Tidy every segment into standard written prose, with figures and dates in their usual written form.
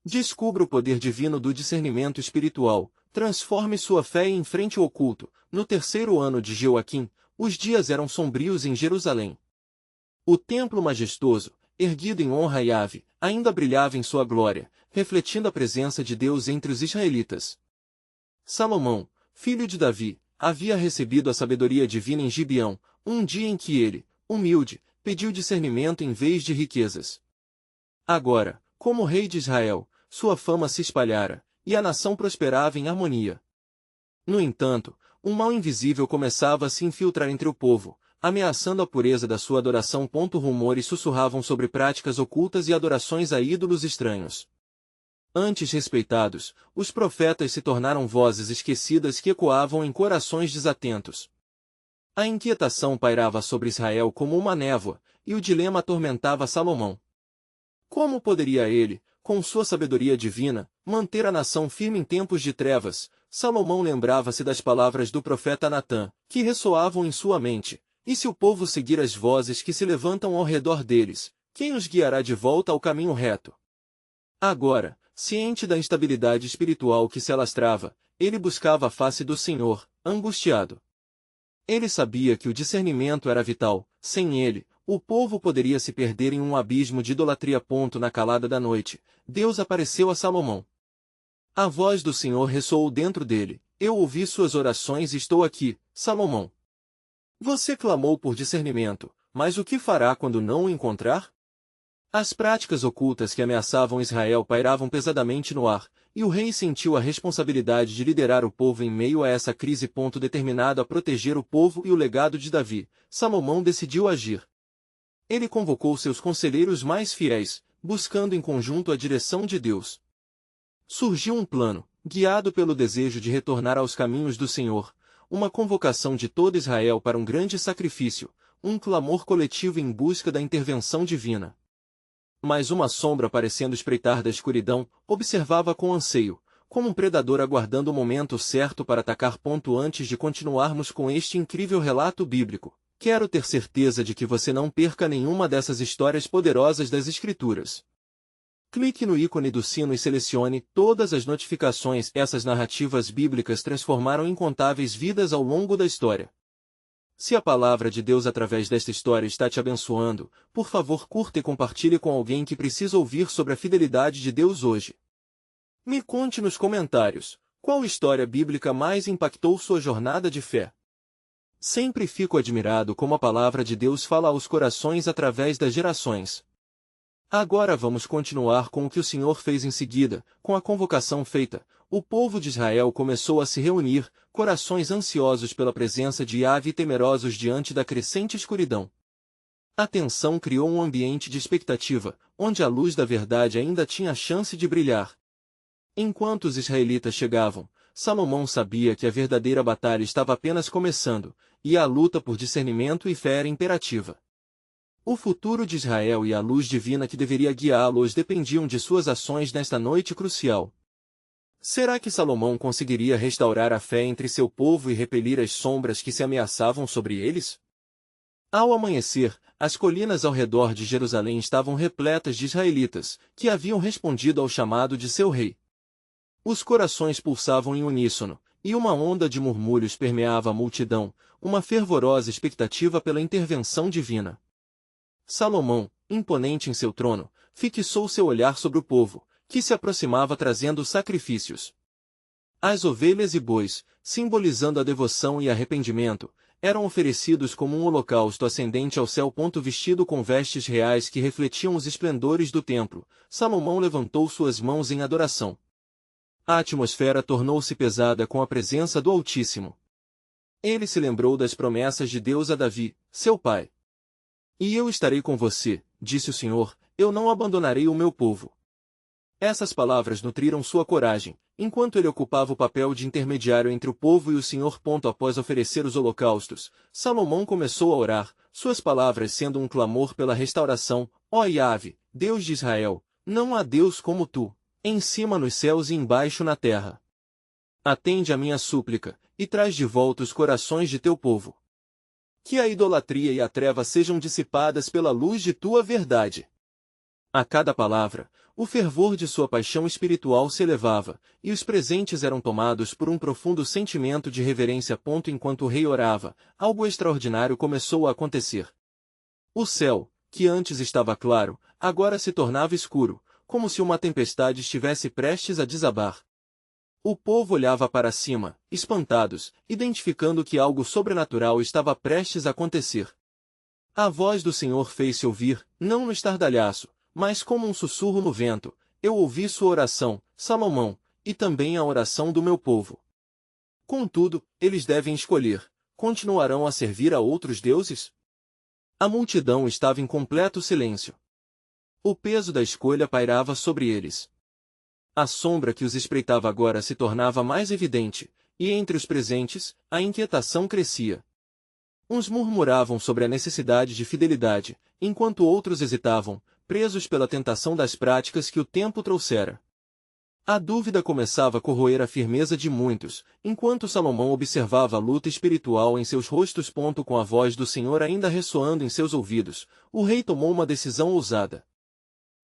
Descubra o poder divino do discernimento espiritual, transforme sua fé e enfrente o oculto. No terceiro ano de Joaquim, os dias eram sombrios em Jerusalém. O templo majestoso, erguido em honra a Yahvé, ainda brilhava em sua glória, refletindo a presença de Deus entre os israelitas. Salomão, filho de Davi, havia recebido a sabedoria divina em Gibeão, um dia em que ele, humilde, pediu discernimento em vez de riquezas. Agora, como rei de Israel, sua fama se espalhara, e a nação prosperava em harmonia. No entanto, um mal invisível começava a se infiltrar entre o povo, ameaçando a pureza da sua adoração. Rumores sussurravam sobre práticas ocultas e adorações a ídolos estranhos. Antes respeitados, os profetas se tornaram vozes esquecidas que ecoavam em corações desatentos. A inquietação pairava sobre Israel como uma névoa, e o dilema atormentava Salomão. Como poderia ele, com sua sabedoria divina, manter a nação firme em tempos de trevas? Salomão lembrava-se das palavras do profeta Natã, que ressoavam em sua mente. E se o povo seguir as vozes que se levantam ao redor deles, quem os guiará de volta ao caminho reto? Agora, ciente da instabilidade espiritual que se alastrava, ele buscava a face do Senhor, angustiado. Ele sabia que o discernimento era vital, sem ele, o povo poderia se perder em um abismo de idolatria. Na calada da noite, Deus apareceu a Salomão. A voz do Senhor ressoou dentro dele. Eu ouvi suas orações e estou aqui, Salomão. Você clamou por discernimento, mas o que fará quando não o encontrar? As práticas ocultas que ameaçavam Israel pairavam pesadamente no ar, e o rei sentiu a responsabilidade de liderar o povo em meio a essa crise. Determinado a proteger o povo e o legado de Davi, Salomão decidiu agir. Ele convocou seus conselheiros mais fiéis, buscando em conjunto a direção de Deus. Surgiu um plano, guiado pelo desejo de retornar aos caminhos do Senhor, uma convocação de todo Israel para um grande sacrifício, um clamor coletivo em busca da intervenção divina. Mas uma sombra parecendo espreitar da escuridão, observava com anseio, como um predador aguardando o momento certo para atacar. Antes de continuarmos com este incrível relato bíblico, quero ter certeza de que você não perca nenhuma dessas histórias poderosas das Escrituras. Clique no ícone do sino e selecione todas as notificações. Essas narrativas bíblicas transformaram incontáveis vidas ao longo da história. Se a palavra de Deus através desta história está te abençoando, por favor curta e compartilhe com alguém que precisa ouvir sobre a fidelidade de Deus hoje. Me conte nos comentários, qual história bíblica mais impactou sua jornada de fé? Sempre fico admirado como a palavra de Deus fala aos corações através das gerações. Agora vamos continuar com o que o Senhor fez em seguida. Com a convocação feita, o povo de Israel começou a se reunir, corações ansiosos pela presença de Yahvé e temerosos diante da crescente escuridão. A tensão criou um ambiente de expectativa, onde a luz da verdade ainda tinha a chance de brilhar. Enquanto os israelitas chegavam, Salomão sabia que a verdadeira batalha estava apenas começando, e a luta por discernimento e fé era imperativa. O futuro de Israel e a luz divina que deveria guiá-los dependiam de suas ações nesta noite crucial. Será que Salomão conseguiria restaurar a fé entre seu povo e repelir as sombras que se ameaçavam sobre eles? Ao amanhecer, as colinas ao redor de Jerusalém estavam repletas de israelitas, que haviam respondido ao chamado de seu rei. Os corações pulsavam em uníssono, e uma onda de murmúrios permeava a multidão, uma fervorosa expectativa pela intervenção divina. Salomão, imponente em seu trono, fixou seu olhar sobre o povo, que se aproximava trazendo sacrifícios. As ovelhas e bois, simbolizando a devoção e arrependimento, eram oferecidos como um holocausto ascendente ao céu. Vestido com vestes reais que refletiam os esplendores do templo, Salomão levantou suas mãos em adoração. A atmosfera tornou-se pesada com a presença do Altíssimo. Ele se lembrou das promessas de Deus a Davi, seu pai. E eu estarei com você, disse o Senhor, eu não abandonarei o meu povo. Essas palavras nutriram sua coragem, enquanto ele ocupava o papel de intermediário entre o povo e o Senhor. Após oferecer os holocaustos, Salomão começou a orar, suas palavras sendo um clamor pela restauração. Ó Yahvé, Deus de Israel, não há Deus como tu, em cima nos céus e embaixo na terra. Atende a minha súplica, e traz de volta os corações de teu povo. Que a idolatria e a treva sejam dissipadas pela luz de tua verdade. A cada palavra, o fervor de sua paixão espiritual se elevava, e os presentes eram tomados por um profundo sentimento de reverência. Enquanto o rei orava, algo extraordinário começou a acontecer. O céu, que antes estava claro, agora se tornava escuro, como se uma tempestade estivesse prestes a desabar. O povo olhava para cima, espantados, identificando que algo sobrenatural estava prestes a acontecer. A voz do Senhor fez-se ouvir, não no estardalhaço, mas como um sussurro no vento. Eu ouvi sua oração, Salomão, e também a oração do meu povo. Contudo, eles devem escolher: continuarão a servir a outros deuses? A multidão estava em completo silêncio. O peso da escolha pairava sobre eles. A sombra que os espreitava agora se tornava mais evidente, e entre os presentes, a inquietação crescia. Uns murmuravam sobre a necessidade de fidelidade, enquanto outros hesitavam, presos pela tentação das práticas que o tempo trouxera. A dúvida começava a corroer a firmeza de muitos, enquanto Salomão observava a luta espiritual em seus rostos. Com a voz do Senhor ainda ressoando em seus ouvidos, o rei tomou uma decisão ousada.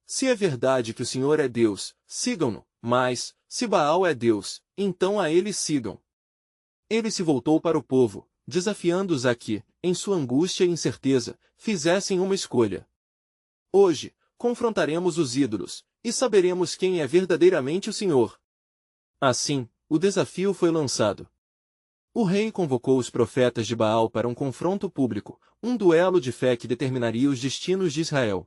Se é verdade que o Senhor é Deus, sigam-no, mas, se Baal é Deus, então a ele sigam. Ele se voltou para o povo, desafiando-os a que, em sua angústia e incerteza, fizessem uma escolha. Hoje, confrontaremos os ídolos, e saberemos quem é verdadeiramente o Senhor. Assim, o desafio foi lançado. O rei convocou os profetas de Baal para um confronto público, um duelo de fé que determinaria os destinos de Israel.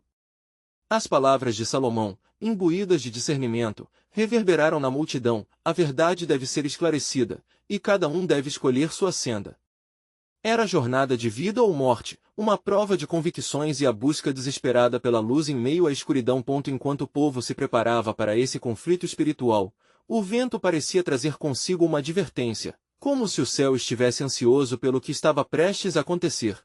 As palavras de Salomão, imbuídas de discernimento, reverberaram na multidão: a verdade deve ser esclarecida, e cada um deve escolher sua senda. Era jornada de vida ou morte, uma prova de convicções e a busca desesperada pela luz em meio à escuridão. Enquanto o povo se preparava para esse conflito espiritual, o vento parecia trazer consigo uma advertência, como se o céu estivesse ansioso pelo que estava prestes a acontecer.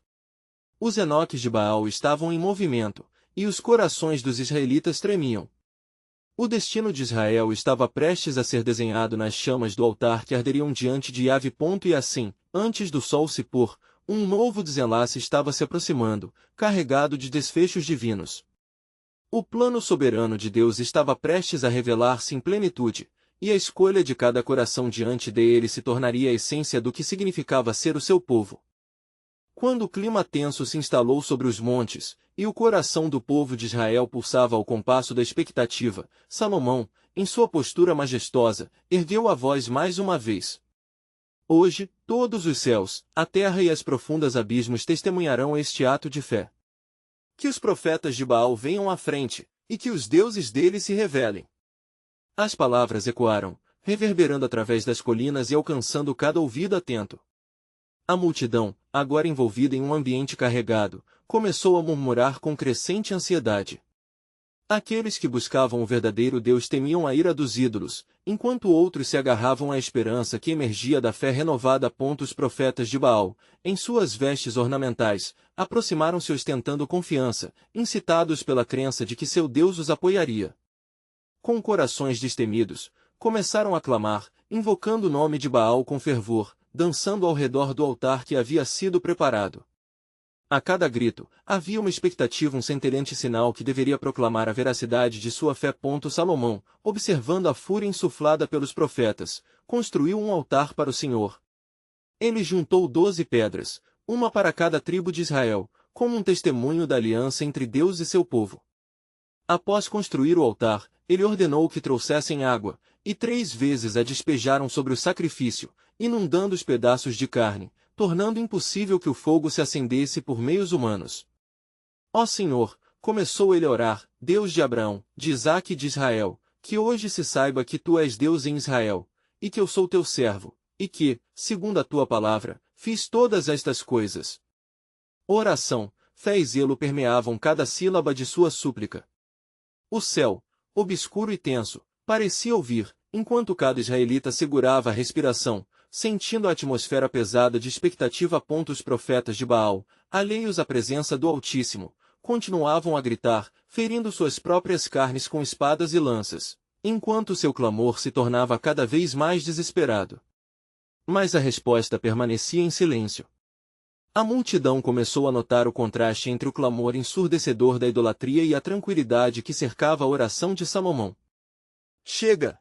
Os enoques de Baal estavam em movimento, e os corações dos israelitas tremiam. O destino de Israel estava prestes a ser desenhado nas chamas do altar que arderiam diante de Yahvé. E assim, antes do sol se pôr, um novo desenlace estava se aproximando, carregado de desfechos divinos. O plano soberano de Deus estava prestes a revelar-se em plenitude, e a escolha de cada coração diante dele se tornaria a essência do que significava ser o seu povo. Quando o clima tenso se instalou sobre os montes, e o coração do povo de Israel pulsava ao compasso da expectativa, Salomão, em sua postura majestosa, ergueu a voz mais uma vez. Hoje, todos os céus, a terra e as profundas abismos testemunharão este ato de fé. Que os profetas de Baal venham à frente, e que os deuses dele se revelem. As palavras ecoaram, reverberando através das colinas e alcançando cada ouvido atento. A multidão, agora envolvida em um ambiente carregado, começou a murmurar com crescente ansiedade. Aqueles que buscavam o verdadeiro Deus temiam a ira dos ídolos, enquanto outros se agarravam à esperança que emergia da fé renovada. Os profetas de Baal, em suas vestes ornamentais, aproximaram-se ostentando confiança, incitados pela crença de que seu Deus os apoiaria. Com corações destemidos, começaram a clamar, invocando o nome de Baal com fervor, dançando ao redor do altar que havia sido preparado. A cada grito, havia uma expectativa, um centelhante sinal que deveria proclamar a veracidade de sua fé. Salomão, observando a fúria insuflada pelos profetas, construiu um altar para o Senhor. Ele juntou 12 pedras, uma para cada tribo de Israel, como um testemunho da aliança entre Deus e seu povo. Após construir o altar, ele ordenou que trouxessem água, e 3 vezes a despejaram sobre o sacrifício, inundando os pedaços de carne, tornando impossível que o fogo se acendesse por meios humanos. Ó Senhor, começou ele a orar, Deus de Abraão, de Isaque e de Israel, que hoje se saiba que tu és Deus em Israel, e que eu sou teu servo, e que, segundo a tua palavra, fiz todas estas coisas. Oração, fé e zelo permeavam cada sílaba de sua súplica. O céu, obscuro e tenso, parecia ouvir, enquanto cada israelita segurava a respiração, sentindo a atmosfera pesada de expectativa. Os profetas de Baal, alheios à presença do Altíssimo, continuavam a gritar, ferindo suas próprias carnes com espadas e lanças, enquanto seu clamor se tornava cada vez mais desesperado. Mas a resposta permanecia em silêncio. A multidão começou a notar o contraste entre o clamor ensurdecedor da idolatria e a tranquilidade que cercava a oração de Salomão. Chega!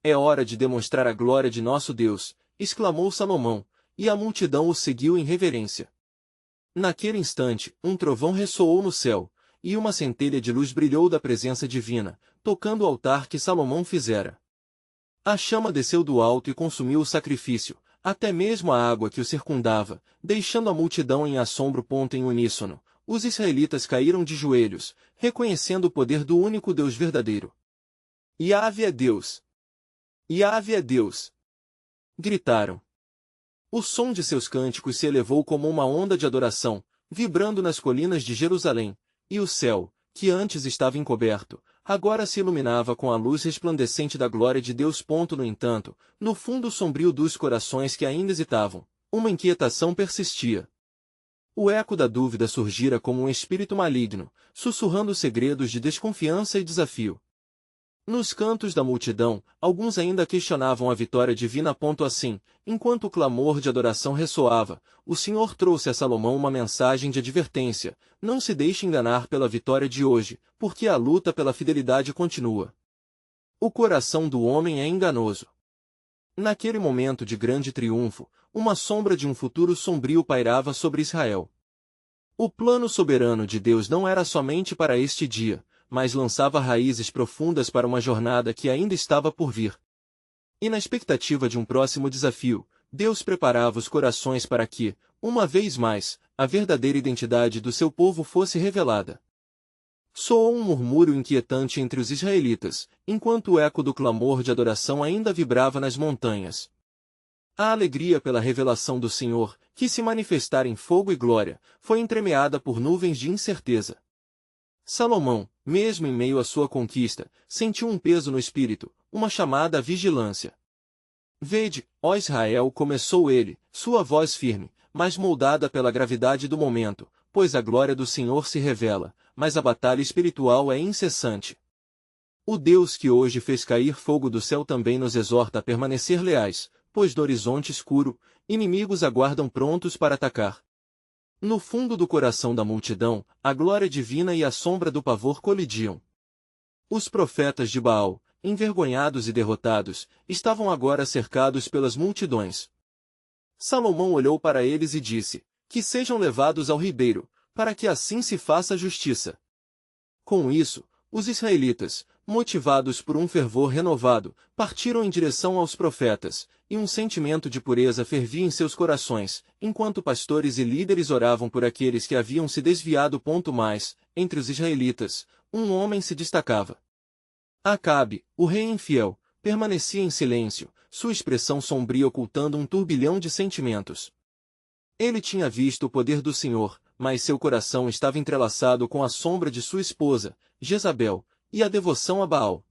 É hora de demonstrar a glória de nosso Deus, exclamou Salomão, e a multidão o seguiu em reverência. Naquele instante, um trovão ressoou no céu, e uma centelha de luz brilhou da presença divina, tocando o altar que Salomão fizera. A chama desceu do alto e consumiu o sacrifício, até mesmo a água que o circundava, deixando a multidão em assombro. Em uníssono, os israelitas caíram de joelhos, reconhecendo o poder do único Deus verdadeiro. Yahvé é Deus! Yahvé é Deus! Gritaram. O som de seus cânticos se elevou como uma onda de adoração, vibrando nas colinas de Jerusalém, e o céu, que antes estava encoberto, agora se iluminava com a luz resplandecente da glória de Deus. No entanto, no fundo sombrio dos corações que ainda hesitavam, uma inquietação persistia. O eco da dúvida surgira como um espírito maligno, sussurrando segredos de desconfiança e desafio. Nos cantos da multidão, alguns ainda questionavam a vitória divina. Assim, enquanto o clamor de adoração ressoava, o Senhor trouxe a Salomão uma mensagem de advertência: não se deixe enganar pela vitória de hoje, porque a luta pela fidelidade continua. O coração do homem é enganoso. Naquele momento de grande triunfo, uma sombra de um futuro sombrio pairava sobre Israel. O plano soberano de Deus não era somente para este dia, mas lançava raízes profundas para uma jornada que ainda estava por vir. E na expectativa de um próximo desafio, Deus preparava os corações para que, uma vez mais, a verdadeira identidade do seu povo fosse revelada. Soou um murmúrio inquietante entre os israelitas, enquanto o eco do clamor de adoração ainda vibrava nas montanhas. A alegria pela revelação do Senhor, que se manifestara em fogo e glória, foi entremeada por nuvens de incerteza. Salomão, mesmo em meio à sua conquista, sentiu um peso no espírito, uma chamada à vigilância. Vede, ó Israel, começou ele, sua voz firme, mas moldada pela gravidade do momento, pois a glória do Senhor se revela, mas a batalha espiritual é incessante. O Deus que hoje fez cair fogo do céu também nos exorta a permanecer leais, pois do horizonte escuro, inimigos aguardam prontos para atacar. No fundo do coração da multidão, a glória divina e a sombra do pavor colidiam. Os profetas de Baal, envergonhados e derrotados, estavam agora cercados pelas multidões. Salomão olhou para eles e disse: que sejam levados ao ribeiro, para que assim se faça justiça. Com isso, os israelitas, motivados por um fervor renovado, partiram em direção aos profetas, e um sentimento de pureza fervia em seus corações, enquanto pastores e líderes oravam por aqueles que haviam se desviado. Mais, entre os israelitas, um homem se destacava. Acabe, o rei infiel, permanecia em silêncio, sua expressão sombria ocultando um turbilhão de sentimentos. Ele tinha visto o poder do Senhor, mas seu coração estava entrelaçado com a sombra de sua esposa, Jezabel, e a devoção a Baal.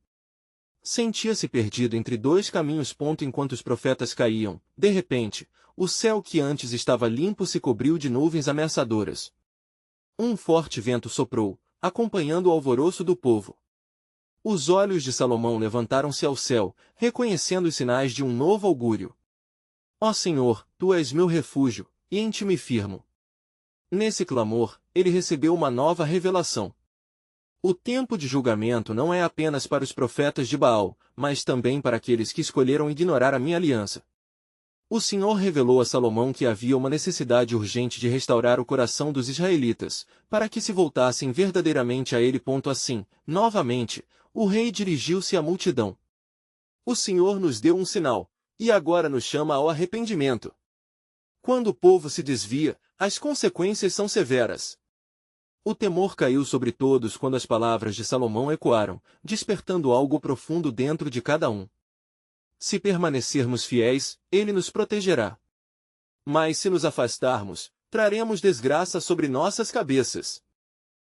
Sentia-se perdido entre dois caminhos. Enquanto os profetas caíam, de repente, o céu que antes estava limpo se cobriu de nuvens ameaçadoras. Um forte vento soprou, acompanhando o alvoroço do povo. Os olhos de Salomão levantaram-se ao céu, reconhecendo os sinais de um novo augúrio. Ó Senhor, Tu és meu refúgio, e em Ti me firmo. Nesse clamor, ele recebeu uma nova revelação. O tempo de julgamento não é apenas para os profetas de Baal, mas também para aqueles que escolheram ignorar a minha aliança. O Senhor revelou a Salomão que havia uma necessidade urgente de restaurar o coração dos israelitas, para que se voltassem verdadeiramente a ele. Assim, novamente, o rei dirigiu-se à multidão. O Senhor nos deu um sinal, e agora nos chama ao arrependimento. Quando o povo se desvia, as consequências são severas. O temor caiu sobre todos quando as palavras de Salomão ecoaram, despertando algo profundo dentro de cada um. Se permanecermos fiéis, Ele nos protegerá. Mas se nos afastarmos, traremos desgraça sobre nossas cabeças.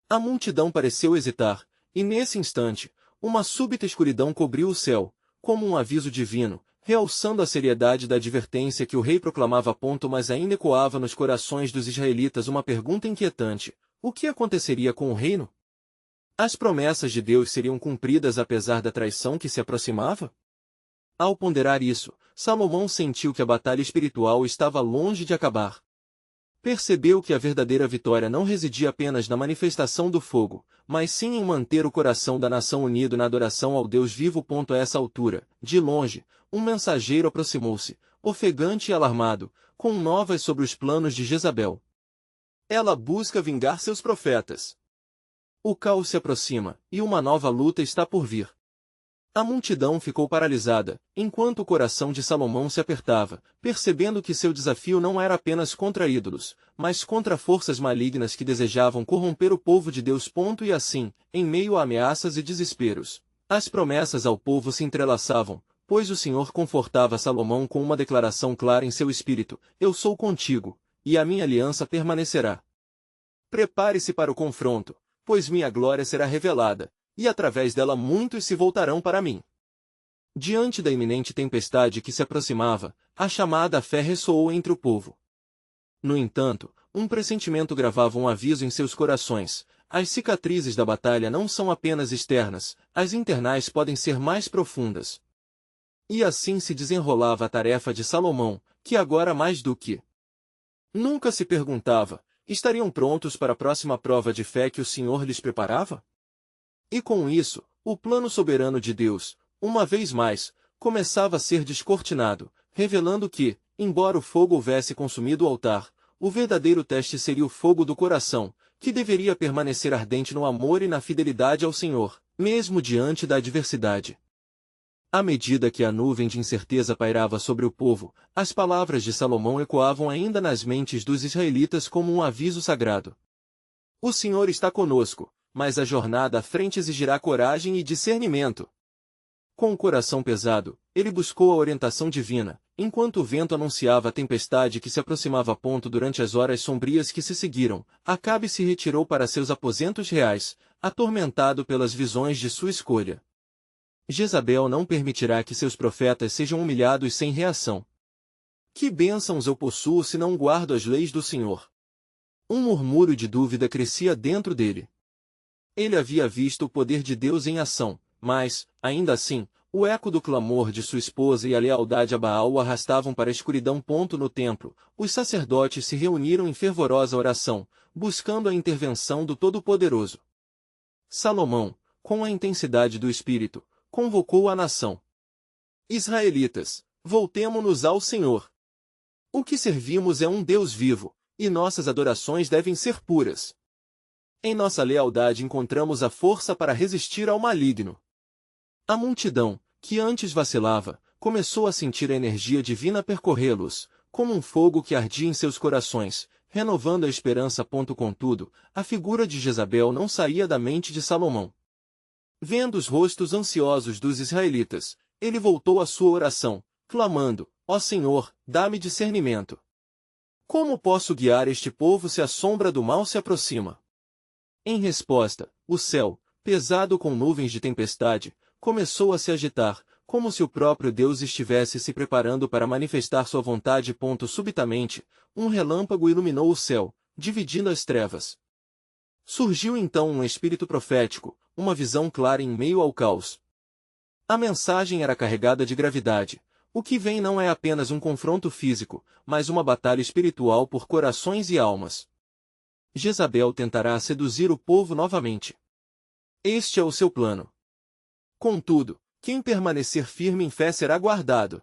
A multidão pareceu hesitar, e nesse instante, uma súbita escuridão cobriu o céu, como um aviso divino, realçando a seriedade da advertência que o rei proclamava. Mas ainda ecoava nos corações dos israelitas uma pergunta inquietante: o que aconteceria com o reino? As promessas de Deus seriam cumpridas apesar da traição que se aproximava? Ao ponderar isso, Salomão sentiu que a batalha espiritual estava longe de acabar. Percebeu que a verdadeira vitória não residia apenas na manifestação do fogo, mas sim em manter o coração da nação unido na adoração ao Deus vivo. A essa altura, de longe, um mensageiro aproximou-se, ofegante e alarmado, com novas sobre os planos de Jezabel. Ela busca vingar seus profetas. O caos se aproxima, e uma nova luta está por vir. A multidão ficou paralisada, enquanto o coração de Salomão se apertava, percebendo que seu desafio não era apenas contra ídolos, mas contra forças malignas que desejavam corromper o povo de Deus. E assim, em meio a ameaças e desesperos, as promessas ao povo se entrelaçavam, pois o Senhor confortava Salomão com uma declaração clara em seu espírito: eu sou contigo, e a minha aliança permanecerá. Prepare-se para o confronto, pois minha glória será revelada, e através dela muitos se voltarão para mim. Diante da iminente tempestade que se aproximava, a chamada à fé ressoou entre o povo. No entanto, um pressentimento gravava um aviso em seus corações: as cicatrizes da batalha não são apenas externas, as internais podem ser mais profundas. E assim se desenrolava a tarefa de Salomão, que agora mais do que nunca se perguntava: estariam prontos para a próxima prova de fé que o Senhor lhes preparava? E com isso, o plano soberano de Deus, uma vez mais, começava a ser descortinado, revelando que, embora o fogo houvesse consumido o altar, o verdadeiro teste seria o fogo do coração, que deveria permanecer ardente no amor e na fidelidade ao Senhor, mesmo diante da adversidade. À medida que a nuvem de incerteza pairava sobre o povo, as palavras de Salomão ecoavam ainda nas mentes dos israelitas como um aviso sagrado. O Senhor está conosco, mas a jornada à frente exigirá coragem e discernimento. Com o coração pesado, ele buscou a orientação divina, enquanto o vento anunciava a tempestade que se aproximava. Durante as horas sombrias que se seguiram, Acabe se retirou para seus aposentos reais, atormentado pelas visões de sua escolha. Jezabel não permitirá que seus profetas sejam humilhados sem reação. Que bênçãos eu possuo se não guardo as leis do Senhor? Um murmúrio de dúvida crescia dentro dele. Ele havia visto o poder de Deus em ação, mas, ainda assim, o eco do clamor de sua esposa e a lealdade a Baal o arrastavam para a escuridão. No templo, os sacerdotes se reuniram em fervorosa oração, buscando a intervenção do Todo-Poderoso. Salomão, com a intensidade do Espírito, convocou a nação. Israelitas, voltemo-nos ao Senhor. O que servimos é um Deus vivo, e nossas adorações devem ser puras. Em nossa lealdade encontramos a força para resistir ao maligno. A multidão, que antes vacilava, começou a sentir a energia divina percorrê-los, como um fogo que ardia em seus corações, renovando a esperança. Contudo, a figura de Jezabel não saía da mente de Salomão. Vendo os rostos ansiosos dos israelitas, ele voltou à sua oração, clamando: ó Senhor, dá-me discernimento. Como posso guiar este povo se a sombra do mal se aproxima? Em resposta, o céu, pesado com nuvens de tempestade, começou a se agitar, como se o próprio Deus estivesse se preparando para manifestar sua vontade. Subitamente, um relâmpago iluminou o céu, dividindo as trevas. Surgiu então um espírito profético, uma visão clara em meio ao caos. A mensagem era carregada de gravidade. O que vem não é apenas um confronto físico, mas uma batalha espiritual por corações e almas. Jezabel tentará seduzir o povo novamente. Este é o seu plano. Contudo, quem permanecer firme em fé será guardado.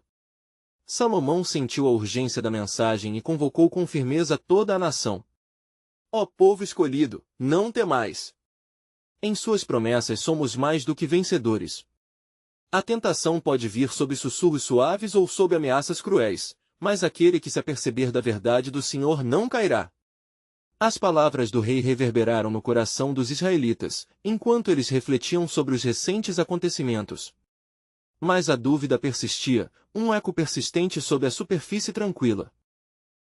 Salomão sentiu a urgência da mensagem e convocou com firmeza toda a nação. Ó povo escolhido, não temais. Em suas promessas somos mais do que vencedores. A tentação pode vir sob sussurros suaves ou sob ameaças cruéis, mas aquele que se aperceber da verdade do Senhor não cairá. As palavras do rei reverberaram no coração dos israelitas, enquanto eles refletiam sobre os recentes acontecimentos. Mas a dúvida persistia, um eco persistente sob a superfície tranquila.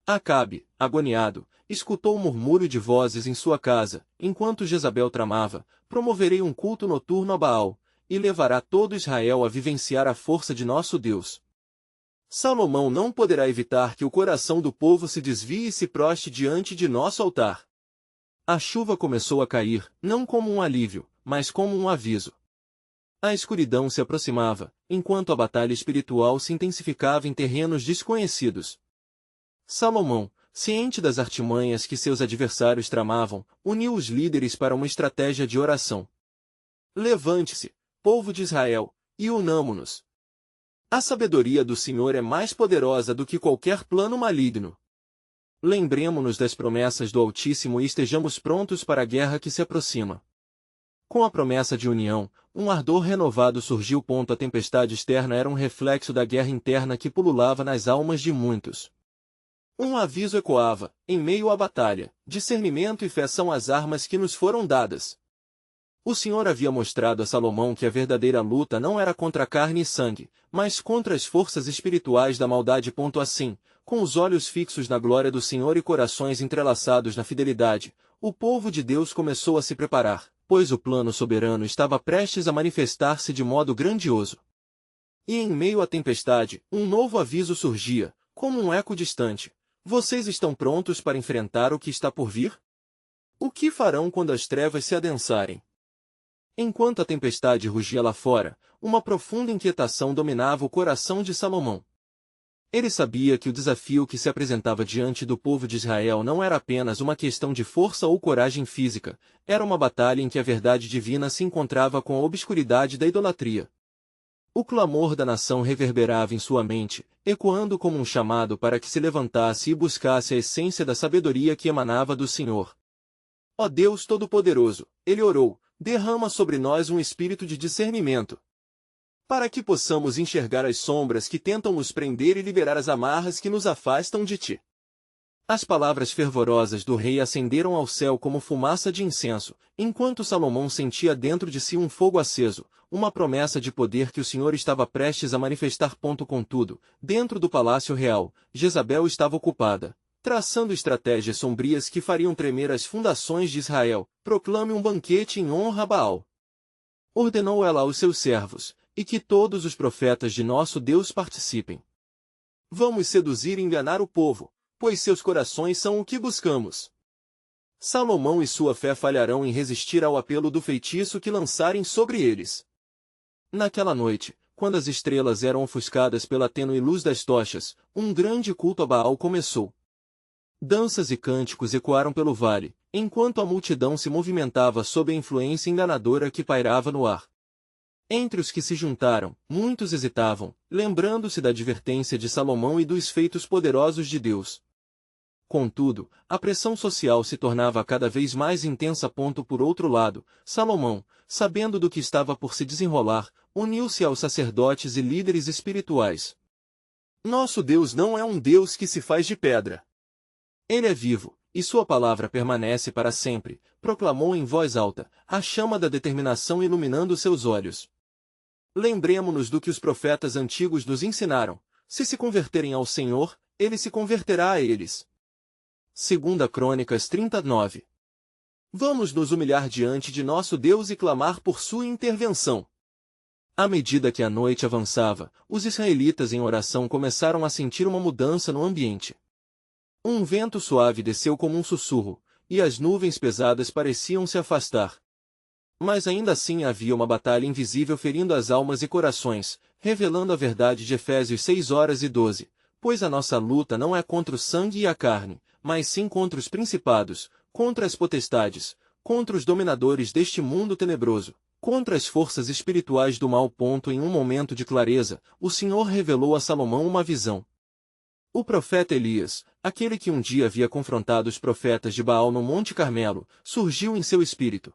Acabe, agoniado, escutou o murmúrio de vozes em sua casa, enquanto Jezabel tramava: promoverei um culto noturno a Baal, e levará todo Israel a vivenciar a força de nosso Deus. Salomão não poderá evitar que o coração do povo se desvie e se proste diante de nosso altar. A chuva começou a cair, não como um alívio, mas como um aviso. A escuridão se aproximava, enquanto a batalha espiritual se intensificava em terrenos desconhecidos. Salomão, ciente das artimanhas que seus adversários tramavam, uniu os líderes para uma estratégia de oração. Levante-se, povo de Israel, e unamo-nos. A sabedoria do Senhor é mais poderosa do que qualquer plano maligno. Lembremo-nos das promessas do Altíssimo e estejamos prontos para a guerra que se aproxima. Com a promessa de união, um ardor renovado surgiu. A tempestade externa era um reflexo da guerra interna que pululava nas almas de muitos. Um aviso ecoava, em meio à batalha: discernimento e fé são as armas que nos foram dadas. O Senhor havia mostrado a Salomão que a verdadeira luta não era contra carne e sangue, mas contra as forças espirituais da maldade. Assim, com os olhos fixos na glória do Senhor e corações entrelaçados na fidelidade, o povo de Deus começou a se preparar, pois o plano soberano estava prestes a manifestar-se de modo grandioso. E em meio à tempestade, um novo aviso surgia, como um eco distante: vocês estão prontos para enfrentar o que está por vir? O que farão quando as trevas se adensarem? Enquanto a tempestade rugia lá fora, uma profunda inquietação dominava o coração de Salomão. Ele sabia que o desafio que se apresentava diante do povo de Israel não era apenas uma questão de força ou coragem física, era uma batalha em que a verdade divina se encontrava com a obscuridade da idolatria. O clamor da nação reverberava em sua mente, ecoando como um chamado para que se levantasse e buscasse a essência da sabedoria que emanava do Senhor. Ó Deus Todo-Poderoso, ele orou, derrama sobre nós um espírito de discernimento, para que possamos enxergar as sombras que tentam nos prender e liberar as amarras que nos afastam de ti. As palavras fervorosas do rei ascenderam ao céu como fumaça de incenso, enquanto Salomão sentia dentro de si um fogo aceso, uma promessa de poder que o Senhor estava prestes a manifestar. Contudo, dentro do palácio real, Jezabel estava ocupada, traçando estratégias sombrias que fariam tremer as fundações de Israel. Proclame um banquete em honra a Baal. Ordenou ela aos seus servos, e que todos os profetas de nosso Deus participem. Vamos seduzir e enganar o povo, pois seus corações são o que buscamos. Salomão e sua fé falharão em resistir ao apelo do feitiço que lançarem sobre eles. Naquela noite, quando as estrelas eram ofuscadas pela tênue luz das tochas, um grande culto a Baal começou. Danças e cânticos ecoaram pelo vale, enquanto a multidão se movimentava sob a influência enganadora que pairava no ar. Entre os que se juntaram, muitos hesitavam, lembrando-se da advertência de Salomão e dos feitos poderosos de Deus. Contudo, a pressão social se tornava cada vez mais intensa. Por outro lado, Salomão, sabendo do que estava por se desenrolar, uniu-se aos sacerdotes e líderes espirituais. Nosso Deus não é um Deus que se faz de pedra. Ele é vivo, e sua palavra permanece para sempre, proclamou em voz alta, a chama da determinação iluminando seus olhos. Lembremo-nos do que os profetas antigos nos ensinaram: se converterem ao Senhor, ele se converterá a eles. 2 Crônicas 39. Vamos nos humilhar diante de nosso Deus e clamar por sua intervenção. À medida que a noite avançava, os israelitas em oração começaram a sentir uma mudança no ambiente. Um vento suave desceu como um sussurro, e as nuvens pesadas pareciam se afastar. Mas ainda assim havia uma batalha invisível ferindo as almas e corações, revelando a verdade de Efésios 6:12, pois a nossa luta não é contra o sangue e a carne, mas sim contra os principados, contra as potestades, contra os dominadores deste mundo tenebroso, contra as forças espirituais do mal. Em um momento de clareza, o Senhor revelou a Salomão uma visão. O profeta Elias, aquele que um dia havia confrontado os profetas de Baal no Monte Carmelo, surgiu em seu espírito.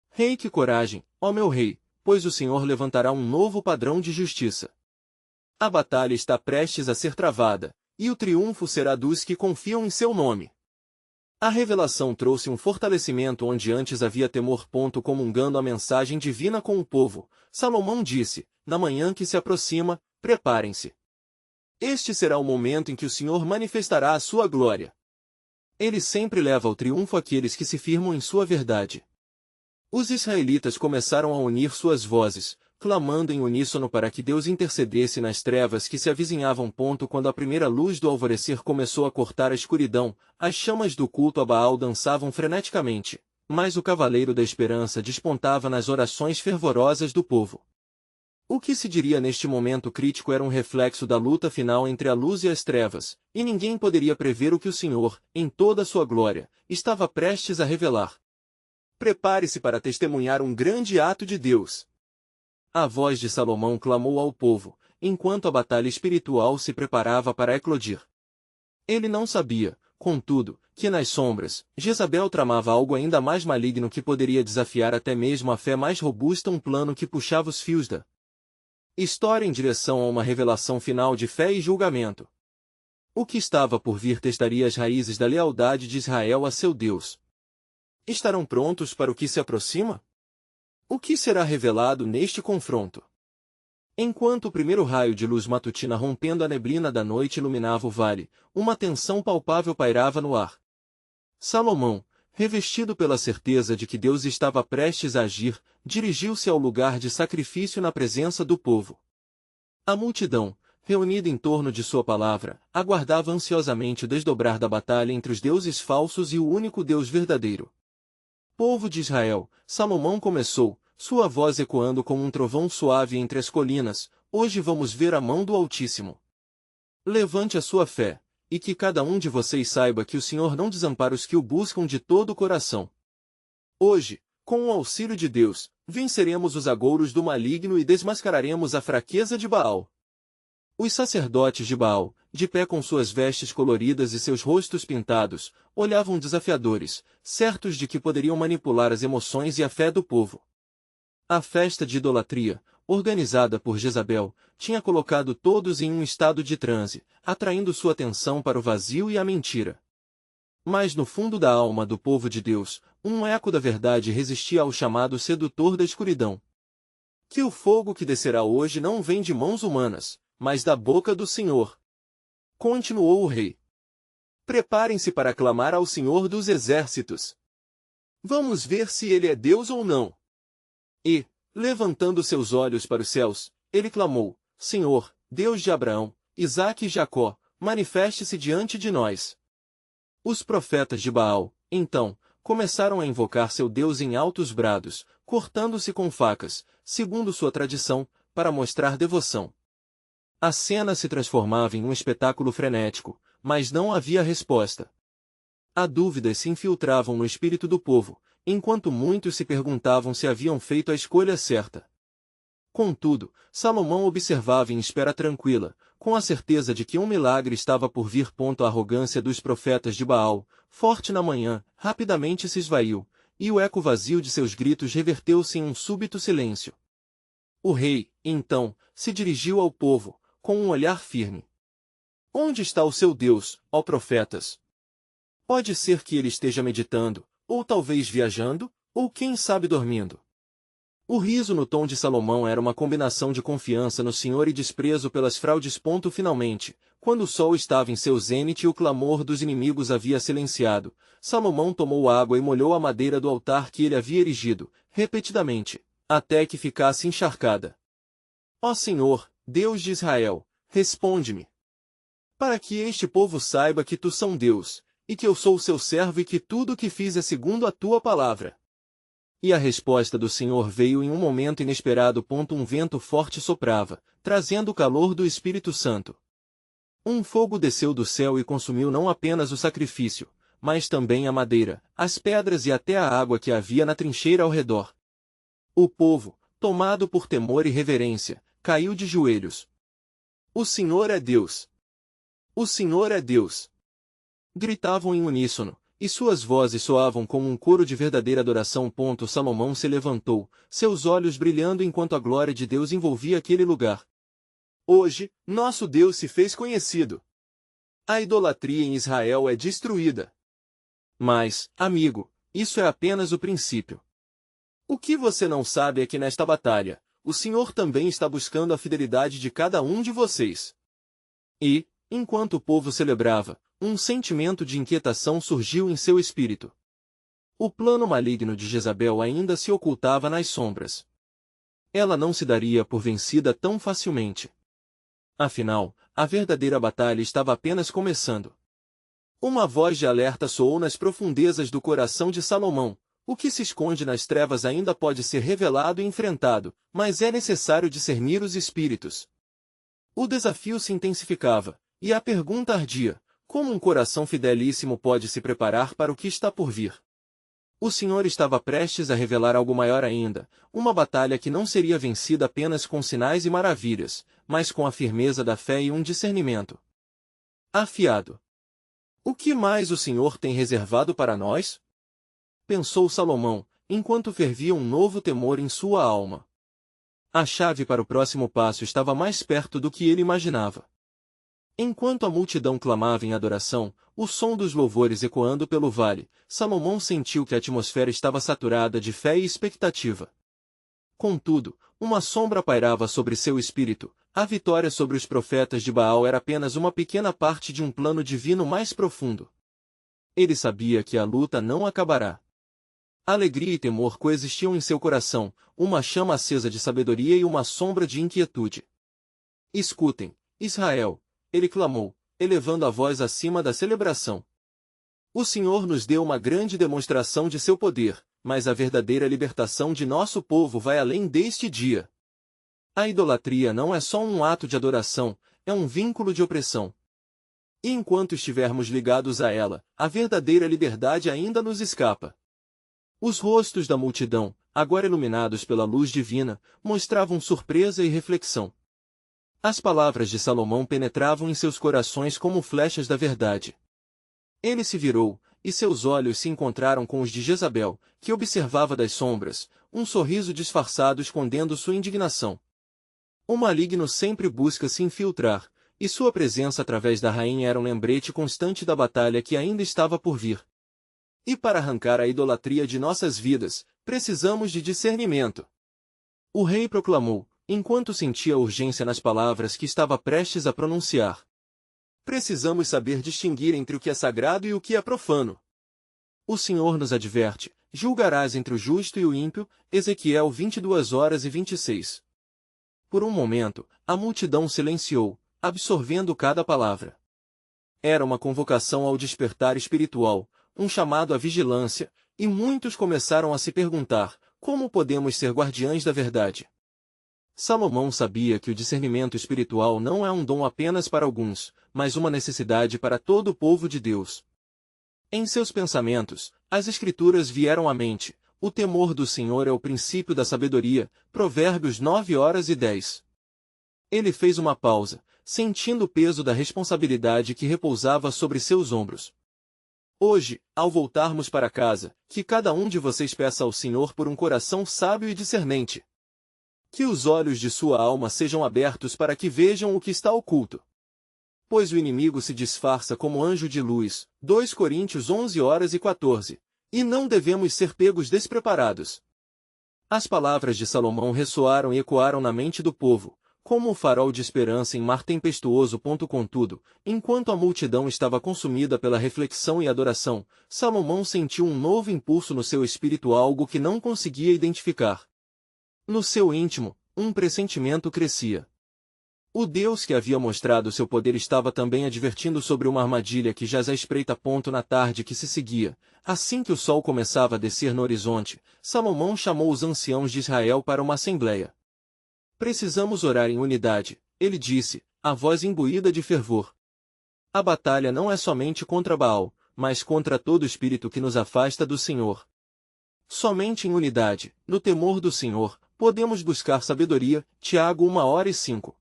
Rei, que coragem, ó meu rei, pois o Senhor levantará um novo padrão de justiça. A batalha está prestes a ser travada, e o triunfo será dos que confiam em seu nome. A revelação trouxe um fortalecimento onde antes havia temor. Comungando a mensagem divina com o povo, Salomão disse: na manhã que se aproxima, preparem-se. Este será o momento em que o Senhor manifestará a sua glória. Ele sempre leva ao triunfo aqueles que se firmam em sua verdade. Os israelitas começaram a unir suas vozes, clamando em uníssono para que Deus intercedesse nas trevas que se avizinhavam. Quando a primeira luz do alvorecer começou a cortar a escuridão, as chamas do culto a Baal dançavam freneticamente, mas o cavaleiro da esperança despontava nas orações fervorosas do povo. O que se diria neste momento crítico era um reflexo da luta final entre a luz e as trevas, e ninguém poderia prever o que o Senhor, em toda a sua glória, estava prestes a revelar. Prepare-se para testemunhar um grande ato de Deus. A voz de Salomão clamou ao povo, enquanto a batalha espiritual se preparava para eclodir. Ele não sabia, contudo, que nas sombras, Jezabel tramava algo ainda mais maligno que poderia desafiar até mesmo a fé mais robusta, um plano que puxava os fios da história em direção a uma revelação final de fé e julgamento. O que estava por vir testaria as raízes da lealdade de Israel a seu Deus. Estarão prontos para o que se aproxima? O que será revelado neste confronto? Enquanto o primeiro raio de luz matutina rompendo a neblina da noite iluminava o vale, uma tensão palpável pairava no ar. Salomão, revestido pela certeza de que Deus estava prestes a agir, dirigiu-se ao lugar de sacrifício na presença do povo. A multidão, reunida em torno de sua palavra, aguardava ansiosamente o desdobrar da batalha entre os deuses falsos e o único Deus verdadeiro. Povo de Israel, Salomão começou, sua voz ecoando como um trovão suave entre as colinas, hoje vamos ver a mão do Altíssimo. Levante a sua fé, e que cada um de vocês saiba que o Senhor não desampara os que o buscam de todo o coração. Hoje, com o auxílio de Deus, venceremos os agouros do maligno e desmascararemos a fraqueza de Baal. Os sacerdotes de Baal, de pé com suas vestes coloridas e seus rostos pintados, olhavam desafiadores, certos de que poderiam manipular as emoções e a fé do povo. A festa de idolatria, organizada por Jezabel, tinha colocado todos em um estado de transe, atraindo sua atenção para o vazio e a mentira. Mas no fundo da alma do povo de Deus, um eco da verdade resistia ao chamado sedutor da escuridão. Que o fogo que descerá hoje não vem de mãos humanas, mas da boca do Senhor. Continuou o rei. Preparem-se para clamar ao Senhor dos exércitos. Vamos ver se ele é Deus ou não. E, levantando seus olhos para os céus, ele clamou: Senhor, Deus de Abraão, Isaque e Jacó, manifeste-se diante de nós. Os profetas de Baal, então, começaram a invocar seu Deus em altos brados, cortando-se com facas, segundo sua tradição, para mostrar devoção. A cena se transformava em um espetáculo frenético, mas não havia resposta. Há dúvidas se infiltravam no espírito do povo, enquanto muitos se perguntavam se haviam feito a escolha certa. Contudo, Salomão observava em espera tranquila, com a certeza de que um milagre estava por vir. A arrogância dos profetas de Baal, forte na manhã, rapidamente se esvaiu, e o eco vazio de seus gritos reverteu-se em um súbito silêncio. O rei, então, se dirigiu ao povo, com um olhar firme. Onde está o seu Deus, ó profetas? Pode ser que ele esteja meditando, ou talvez viajando, ou quem sabe dormindo. O riso no tom de Salomão era uma combinação de confiança no Senhor e desprezo pelas fraudes. Finalmente, quando o sol estava em seu zênite e o clamor dos inimigos havia silenciado, Salomão tomou água e molhou a madeira do altar que ele havia erigido, repetidamente, até que ficasse encharcada. Ó Senhor, Deus de Israel, responde-me. Para que este povo saiba que tu são Deus, e que eu sou o seu servo e que tudo o que fiz é segundo a tua palavra. E a resposta do Senhor veio em um momento inesperado. Um vento forte soprava, trazendo o calor do Espírito Santo. Um fogo desceu do céu e consumiu não apenas o sacrifício, mas também a madeira, as pedras e até a água que havia na trincheira ao redor. O povo, tomado por temor e reverência, caiu de joelhos. O Senhor é Deus! O Senhor é Deus! Gritavam em uníssono, e suas vozes soavam como um coro de verdadeira adoração. Salomão se levantou, seus olhos brilhando enquanto a glória de Deus envolvia aquele lugar. Hoje, nosso Deus se fez conhecido. A idolatria em Israel é destruída. Mas, amigo, isso é apenas o princípio. O que você não sabe é que nesta batalha, o Senhor também está buscando a fidelidade de cada um de vocês. E, enquanto o povo celebrava, um sentimento de inquietação surgiu em seu espírito. O plano maligno de Jezabel ainda se ocultava nas sombras. Ela não se daria por vencida tão facilmente. Afinal, a verdadeira batalha estava apenas começando. Uma voz de alerta soou nas profundezas do coração de Salomão: O que se esconde nas trevas ainda pode ser revelado e enfrentado, mas é necessário discernir os espíritos. O desafio se intensificava, e a pergunta ardia: como um coração fidelíssimo pode se preparar para o que está por vir? O Senhor estava prestes a revelar algo maior ainda, uma batalha que não seria vencida apenas com sinais e maravilhas, mas com a firmeza da fé e um discernimento afiado. O que mais o Senhor tem reservado para nós? Pensou Salomão, enquanto fervia um novo temor em sua alma. A chave para o próximo passo estava mais perto do que ele imaginava. Enquanto a multidão clamava em adoração, o som dos louvores ecoando pelo vale, Salomão sentiu que a atmosfera estava saturada de fé e expectativa. Contudo, uma sombra pairava sobre seu espírito. A vitória sobre os profetas de Baal era apenas uma pequena parte de um plano divino mais profundo. Ele sabia que a luta não acabará. Alegria e temor coexistiam em seu coração, uma chama acesa de sabedoria e uma sombra de inquietude. Escutem, Israel, ele clamou, elevando a voz acima da celebração. O Senhor nos deu uma grande demonstração de seu poder, mas a verdadeira libertação de nosso povo vai além deste dia. A idolatria não é só um ato de adoração, é um vínculo de opressão. E enquanto estivermos ligados a ela, a verdadeira liberdade ainda nos escapa. Os rostos da multidão, agora iluminados pela luz divina, mostravam surpresa e reflexão. As palavras de Salomão penetravam em seus corações como flechas da verdade. Ele se virou, e seus olhos se encontraram com os de Jezabel, que observava das sombras, um sorriso disfarçado escondendo sua indignação. O maligno sempre busca se infiltrar, e sua presença através da rainha era um lembrete constante da batalha que ainda estava por vir. E para arrancar a idolatria de nossas vidas, precisamos de discernimento. O rei proclamou, enquanto sentia urgência nas palavras que estava prestes a pronunciar. Precisamos saber distinguir entre o que é sagrado e o que é profano. O Senhor nos adverte: julgarás entre o justo e o ímpio, Ezequiel 22:26. Por um momento, a multidão silenciou, absorvendo cada palavra. Era uma convocação ao despertar espiritual, um chamado à vigilância, e muitos começaram a se perguntar: como podemos ser guardiães da verdade? Salomão sabia que o discernimento espiritual não é um dom apenas para alguns, mas uma necessidade para todo o povo de Deus. Em seus pensamentos, as Escrituras vieram à mente: o temor do Senhor é o princípio da sabedoria, Provérbios 9:10. Ele fez uma pausa, sentindo o peso da responsabilidade que repousava sobre seus ombros. Hoje, ao voltarmos para casa, que cada um de vocês peça ao Senhor por um coração sábio e discernente. Que os olhos de sua alma sejam abertos para que vejam o que está oculto. Pois o inimigo se disfarça como anjo de luz, 2 Coríntios 11:14, e não devemos ser pegos despreparados. As palavras de Salomão ressoaram e ecoaram na mente do povo, como um farol de esperança em mar tempestuoso. Contudo, enquanto a multidão estava consumida pela reflexão e adoração, Salomão sentiu um novo impulso no seu espírito, algo que não conseguia identificar. No seu íntimo, um pressentimento crescia. O Deus que havia mostrado seu poder estava também advertindo sobre uma armadilha que jaz à espreita. Na tarde que se seguia, assim que o sol começava a descer no horizonte, Salomão chamou os anciãos de Israel para uma assembleia. Precisamos orar em unidade, ele disse, a voz imbuída de fervor. A batalha não é somente contra Baal, mas contra todo espírito que nos afasta do Senhor. Somente em unidade, no temor do Senhor, podemos buscar sabedoria. Tiago 1:05.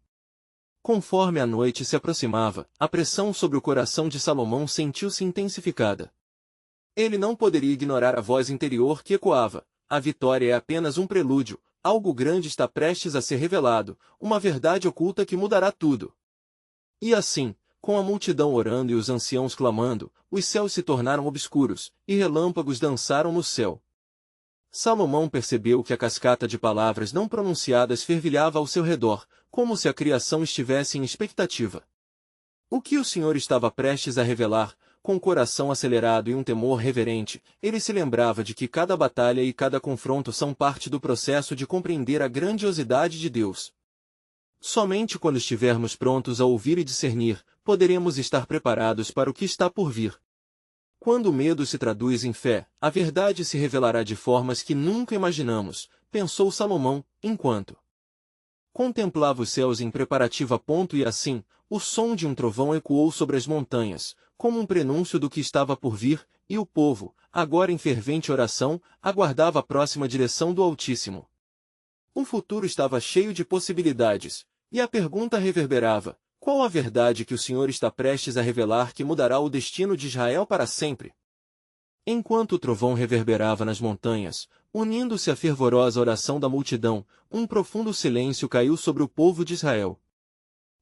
Conforme a noite se aproximava, a pressão sobre o coração de Salomão sentiu-se intensificada. Ele não poderia ignorar a voz interior que ecoava: a vitória é apenas um prelúdio, algo grande está prestes a ser revelado, uma verdade oculta que mudará tudo. E assim, com a multidão orando e os anciãos clamando, os céus se tornaram obscuros, e relâmpagos dançaram no céu. Salomão percebeu que a cascata de palavras não pronunciadas fervilhava ao seu redor, como se a criação estivesse em expectativa. O que o Senhor estava prestes a revelar? Com o coração acelerado e um temor reverente, ele se lembrava de que cada batalha e cada confronto são parte do processo de compreender a grandiosidade de Deus. Somente quando estivermos prontos a ouvir e discernir, poderemos estar preparados para o que está por vir. Quando o medo se traduz em fé, a verdade se revelará de formas que nunca imaginamos, pensou Salomão, enquanto contemplava os céus em preparativa ponto e assim, o som de um trovão ecoou sobre as montanhas, como um prenúncio do que estava por vir, e o povo, agora em fervente oração, aguardava a próxima direção do Altíssimo. O futuro estava cheio de possibilidades, e a pergunta reverberava: qual a verdade que o Senhor está prestes a revelar que mudará o destino de Israel para sempre? Enquanto o trovão reverberava nas montanhas, unindo-se à fervorosa oração da multidão, um profundo silêncio caiu sobre o povo de Israel.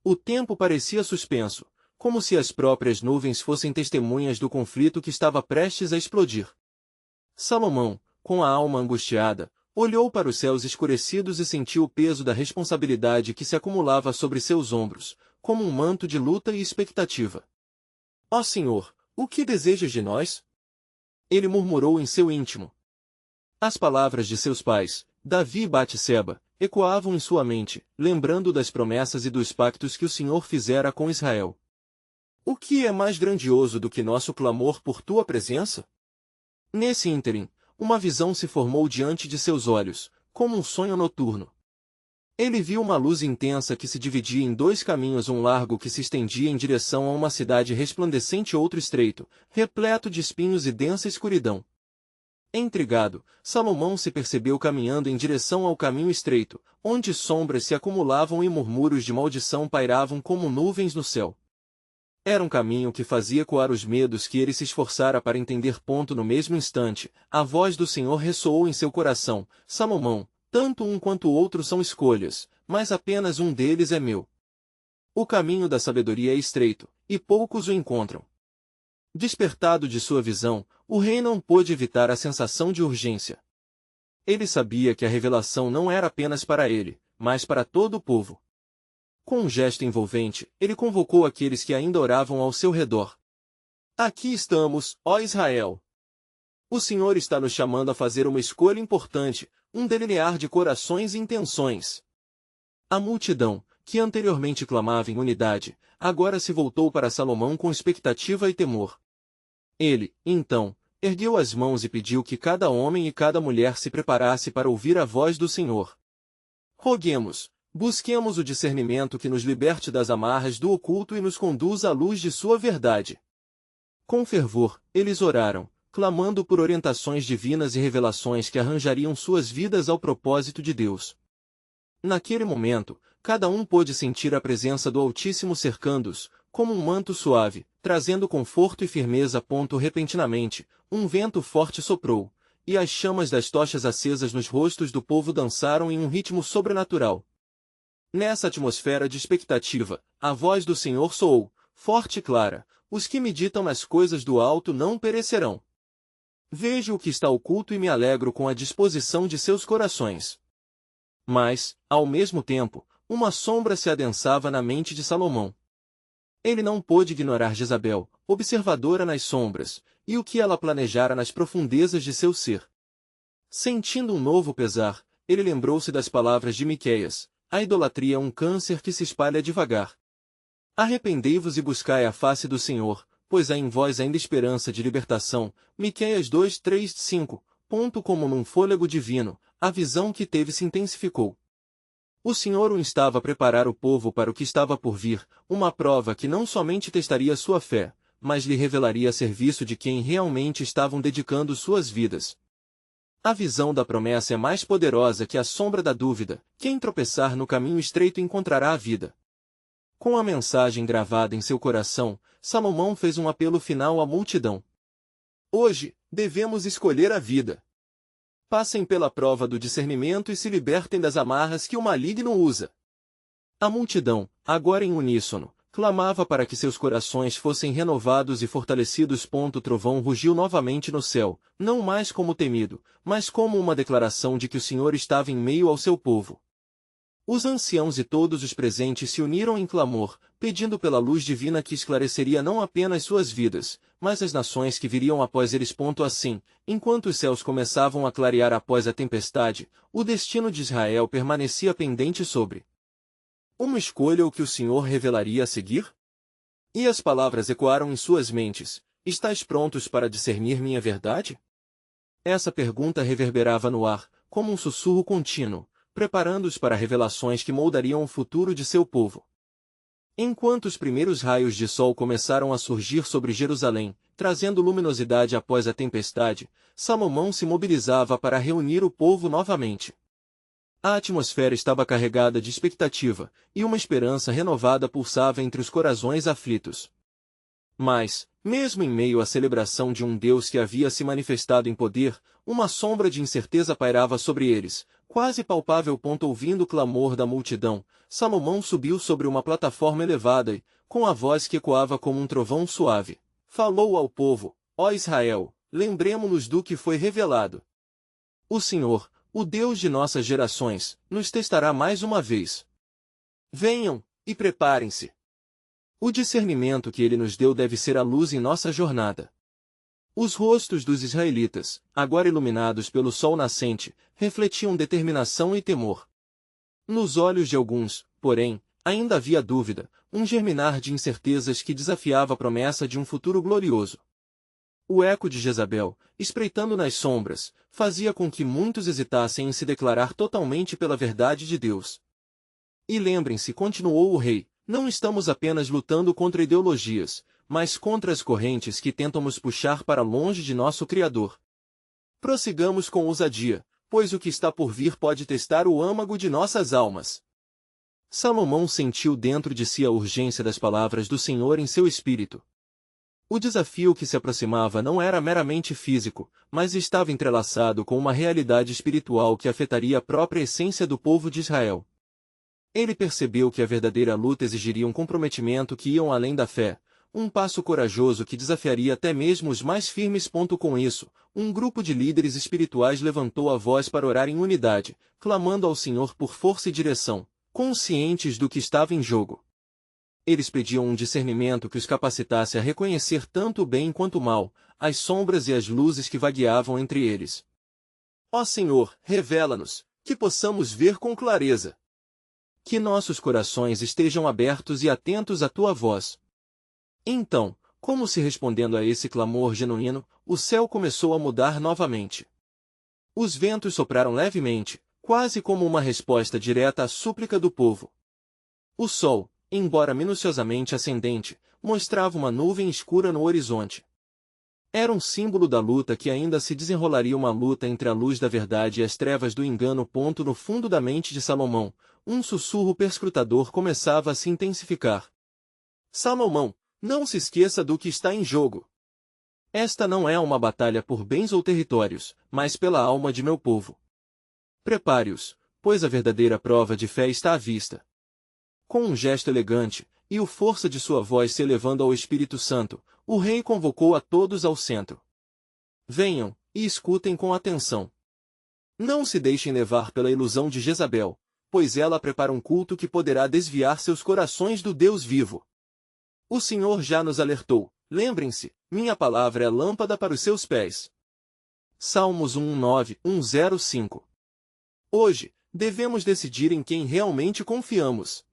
O tempo parecia suspenso, como se as próprias nuvens fossem testemunhas do conflito que estava prestes a explodir. Salomão, com a alma angustiada, olhou para os céus escurecidos e sentiu o peso da responsabilidade que se acumulava sobre seus ombros, como um manto de luta e expectativa. Ó Senhor, o que desejas de nós? Ele murmurou em seu íntimo. As palavras de seus pais, Davi e Batseba, ecoavam em sua mente, lembrando das promessas e dos pactos que o Senhor fizera com Israel. O que é mais grandioso do que nosso clamor por tua presença? Nesse ínterim, uma visão se formou diante de seus olhos, como um sonho noturno. Ele viu uma luz intensa que se dividia em dois caminhos, um largo que se estendia em direção a uma cidade resplandecente e outro estreito, repleto de espinhos e densa escuridão. Intrigado, Salomão se percebeu caminhando em direção ao caminho estreito, onde sombras se acumulavam e murmúrios de maldição pairavam como nuvens no céu. Era um caminho que fazia ecoar os medos que ele se esforçara para entender. No mesmo instante, a voz do Senhor ressoou em seu coração: Salomão, tanto um quanto o outro são escolhas, mas apenas um deles é meu. O caminho da sabedoria é estreito, e poucos o encontram. Despertado de sua visão, o rei não pôde evitar a sensação de urgência. Ele sabia que a revelação não era apenas para ele, mas para todo o povo. Com um gesto envolvente, ele convocou aqueles que ainda oravam ao seu redor. Aqui estamos, ó Israel! O Senhor está nos chamando a fazer uma escolha importante, um delinear de corações e intenções. A multidão, que anteriormente clamava em unidade, agora se voltou para Salomão com expectativa e temor. Ele, então, ergueu as mãos e pediu que cada homem e cada mulher se preparasse para ouvir a voz do Senhor. Roguemos, busquemos o discernimento que nos liberte das amarras do oculto e nos conduza à luz de sua verdade. Com fervor, eles oraram, clamando por orientações divinas e revelações que arranjariam suas vidas ao propósito de Deus. Naquele momento, cada um pôde sentir a presença do Altíssimo cercando-os, como um manto suave, trazendo conforto e firmeza. Repentinamente, um vento forte soprou, e as chamas das tochas acesas nos rostos do povo dançaram em um ritmo sobrenatural. Nessa atmosfera de expectativa, a voz do Senhor soou, forte e clara: os que meditam nas coisas do alto não perecerão. Vejo o que está oculto e me alegro com a disposição de seus corações. Mas, ao mesmo tempo, uma sombra se adensava na mente de Salomão. Ele não pôde ignorar Jezabel, observadora nas sombras, e o que ela planejara nas profundezas de seu ser. Sentindo um novo pesar, ele lembrou-se das palavras de Miqueias: a idolatria é um câncer que se espalha devagar. Arrependei-vos e buscai a face do Senhor, pois há em vós ainda esperança de libertação. Miqueias 2, 3, 5. Como num fôlego divino, a visão que teve se intensificou. O Senhor o instava a preparar o povo para o que estava por vir, uma prova que não somente testaria sua fé, mas lhe revelaria a serviço de quem realmente estavam dedicando suas vidas. A visão da promessa é mais poderosa que a sombra da dúvida: quem tropeçar no caminho estreito encontrará a vida. Com a mensagem gravada em seu coração, Salomão fez um apelo final à multidão. Hoje, devemos escolher a vida. Passem pela prova do discernimento e se libertem das amarras que o maligno usa. A multidão, agora em uníssono, clamava para que seus corações fossem renovados e fortalecidos. O trovão rugiu novamente no céu, não mais como temido, mas como uma declaração de que o Senhor estava em meio ao seu povo. Os anciãos e todos os presentes se uniram em clamor, pedindo pela luz divina que esclareceria não apenas suas vidas, mas as nações que viriam após eles. Assim, enquanto os céus começavam a clarear após a tempestade, o destino de Israel permanecia pendente sobre uma escolha o que o Senhor revelaria a seguir? E as palavras ecoaram em suas mentes: estáis prontos para discernir minha verdade? Essa pergunta reverberava no ar, como um sussurro contínuo, preparando-os para revelações que moldariam o futuro de seu povo. Enquanto os primeiros raios de sol começaram a surgir sobre Jerusalém, trazendo luminosidade após a tempestade, Salomão se mobilizava para reunir o povo novamente. A atmosfera estava carregada de expectativa, e uma esperança renovada pulsava entre os corações aflitos. Mas, mesmo em meio à celebração de um Deus que havia se manifestado em poder, uma sombra de incerteza pairava sobre eles, quase palpável. Ouvindo o clamor da multidão, Salomão subiu sobre uma plataforma elevada e, com a voz que ecoava como um trovão suave, falou ao povo: ó Israel, lembremo-nos do que foi revelado. O Senhor, o Deus de nossas gerações, nos testará mais uma vez. Venham, e preparem-se. O discernimento que ele nos deu deve ser a luz em nossa jornada. Os rostos dos israelitas, agora iluminados pelo sol nascente, refletiam determinação e temor. Nos olhos de alguns, porém, ainda havia dúvida, um germinar de incertezas que desafiava a promessa de um futuro glorioso. O eco de Jezabel, espreitando nas sombras, fazia com que muitos hesitassem em se declarar totalmente pela verdade de Deus. E lembrem-se, continuou o rei, não estamos apenas lutando contra ideologias, mas contra as correntes que tentam nos puxar para longe de nosso Criador. Prossigamos com ousadia, pois o que está por vir pode testar o âmago de nossas almas. Salomão sentiu dentro de si a urgência das palavras do Senhor em seu espírito. O desafio que se aproximava não era meramente físico, mas estava entrelaçado com uma realidade espiritual que afetaria a própria essência do povo de Israel. Ele percebeu que a verdadeira luta exigiria um comprometimento que ia além da fé, um passo corajoso que desafiaria até mesmo os mais firmes. Com isso, um grupo de líderes espirituais levantou a voz para orar em unidade, clamando ao Senhor por força e direção, conscientes do que estava em jogo. Eles pediam um discernimento que os capacitasse a reconhecer tanto o bem quanto o mal, as sombras e as luzes que vagueavam entre eles. Ó Senhor, revela-nos, que possamos ver com clareza. Que nossos corações estejam abertos e atentos à tua voz. Então, como se respondendo a esse clamor genuíno, o céu começou a mudar novamente. Os ventos sopraram levemente, quase como uma resposta direta à súplica do povo. O sol, embora minuciosamente ascendente, mostrava uma nuvem escura no horizonte. Era um símbolo da luta que ainda se desenrolaria, uma luta entre a luz da verdade e as trevas do engano. No fundo da mente de Salomão, um sussurro perscrutador começava a se intensificar. Salomão, não se esqueça do que está em jogo. Esta não é uma batalha por bens ou territórios, mas pela alma de meu povo. Prepare-os, pois a verdadeira prova de fé está à vista. Com um gesto elegante, e a força de sua voz se elevando ao Espírito Santo, o rei convocou a todos ao centro. Venham, e escutem com atenção. Não se deixem levar pela ilusão de Jezabel, pois ela prepara um culto que poderá desviar seus corações do Deus vivo. O Senhor já nos alertou, lembrem-se, minha palavra é lâmpada para os seus pés. Salmos 1:9-1:05. Hoje, devemos decidir em quem realmente confiamos.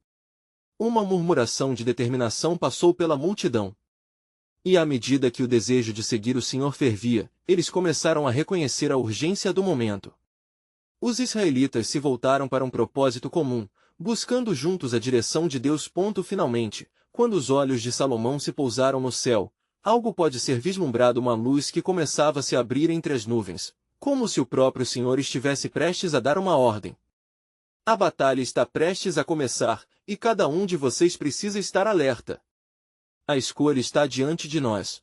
Uma murmuração de determinação passou pela multidão. E à medida que o desejo de seguir o Senhor fervia, eles começaram a reconhecer a urgência do momento. Os israelitas se voltaram para um propósito comum, buscando juntos a direção de Deus. Finalmente, quando os olhos de Salomão se pousaram no céu, algo pode ser vislumbrado, uma luz que começava a se abrir entre as nuvens, como se o próprio Senhor estivesse prestes a dar uma ordem. A batalha está prestes a começar, e cada um de vocês precisa estar alerta. A escolha está diante de nós.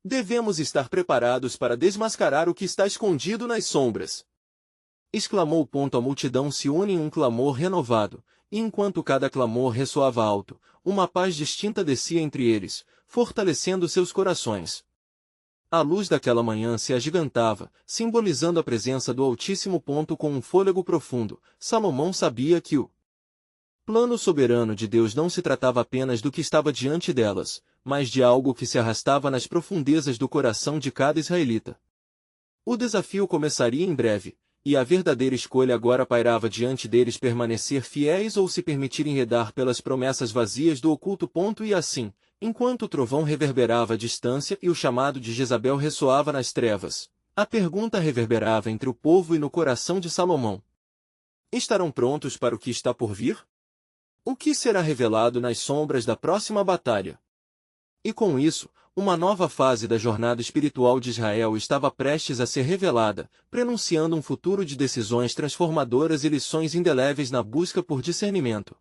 Devemos estar preparados para desmascarar o que está escondido nas sombras. Exclamou. A multidão se une em um clamor renovado, e enquanto cada clamor ressoava alto, uma paz distinta descia entre eles, fortalecendo seus corações. A luz daquela manhã se agigantava, simbolizando a presença do Altíssimo. Com um fôlego profundo, Salomão sabia que o plano soberano de Deus não se tratava apenas do que estava diante delas, mas de algo que se arrastava nas profundezas do coração de cada israelita. O desafio começaria em breve, e a verdadeira escolha agora pairava diante deles: permanecer fiéis ou se permitir enredar pelas promessas vazias do oculto. E assim, enquanto o trovão reverberava à distância e o chamado de Jezabel ressoava nas trevas, a pergunta reverberava entre o povo e no coração de Salomão: estarão prontos para o que está por vir? O que será revelado nas sombras da próxima batalha? E com isso, uma nova fase da jornada espiritual de Israel estava prestes a ser revelada, prenunciando um futuro de decisões transformadoras e lições indeléveis na busca por discernimento.